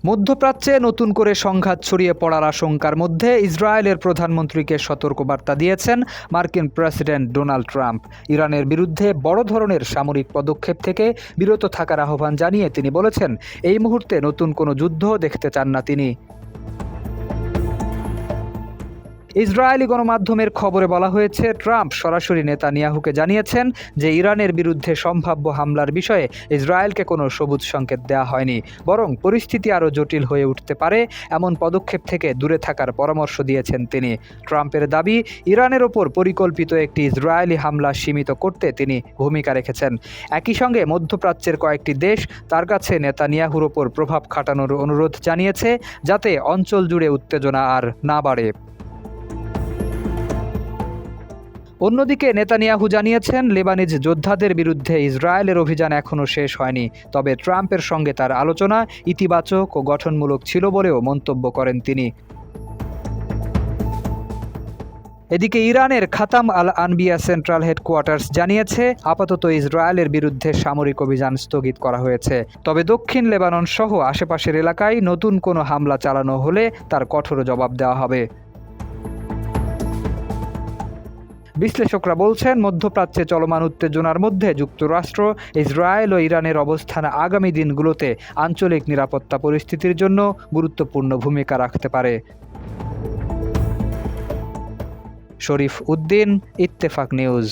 মধ্যপ্রাচ্যে নতুন করে সংঘাত ছড়িয়ে পড়ার আশঙ্কার মধ্যে ইসরায়েলের প্রধানমন্ত্রীকে সতর্কবার্তা দিয়েছেন মার্কিন প্রেসিডেন্ট ডোনাল্ড ট্রাম্প। ইরানের বিরুদ্ধে বড় ধরনের সামরিক পদক্ষেপ থেকে বিরত থাকার আহ্বান জানিয়ে তিনি বলেছেন, এই মুহূর্তে নতুন কোনো যুদ্ধ দেখতে চান না তিনি। ইসরায়েলি গণমাধ্যমের খবরে বলা হয়েছে, ট্রাম্প সরাসরি নেতানিয়াহুকে জানিয়েছেন যে ইরানের বিরুদ্ধে সম্ভাব্য হামলার বিষয়ে ইসরায়েলকে কোনো সবুজ সংকেত দেওয়া হয়নি, বরং পরিস্থিতি আরও জটিল হয়ে উঠতে পারে এমন পদক্ষেপ থেকে দূরে থাকার পরামর্শ দিয়েছেন তিনি। ট্রাম্পের দাবি, ইরানের ওপর পরিকল্পিত একটি ইসরায়েলি হামলা সীমিত করতে তিনি ভূমিকা রেখেছেন। একই সঙ্গে মধ্যপ্রাচ্যের কয়েকটি দেশ তার কাছে নেতানিয়াহুর ওপর প্রভাব খাটানোর অনুরোধ জানিয়েছে, যাতে অঞ্চল জুড়ে উত্তেজনা আর না বাড়ে। অন্যদিকে নেতানিয়াহু জানিয়েছেন, লেবানিজ যোদ্ধাদের বিরুদ্ধে ইসরায়েলের অভিযান এখনও শেষ হয়নি, তবে ট্রাম্পের সঙ্গে তার আলোচনা ইতিবাচক ও গঠনমূলক ছিল বলেও মন্তব্য করেন তিনি। এদিকে ইরানের খাতাম আল আনবিয়া সেন্ট্রাল হেডকোয়ার্টার্স জানিয়েছে, আপাতত ইসরায়েলের বিরুদ্ধে সামরিক অভিযান স্থগিত করা হয়েছে, তবে দক্ষিণ লেবানন সহ আশেপাশের এলাকায় নতুন কোনো হামলা চালানো হলে তার কঠোর জবাব দেওয়া হবে। বিশ্লেষকরা বলছেন, মধ্যপ্রাচ্যে চলমান উত্তেজনার মধ্যে যুক্তরাষ্ট্র, ইসরায়েল ও ইরানের অবস্থান আগামী দিনগুলোতে আঞ্চলিক নিরাপত্তা পরিস্থিতির জন্য গুরুত্বপূর্ণ ভূমিকা রাখতে পারে। শরীফ উদ্দিন, ইত্তেফাক নিউজ।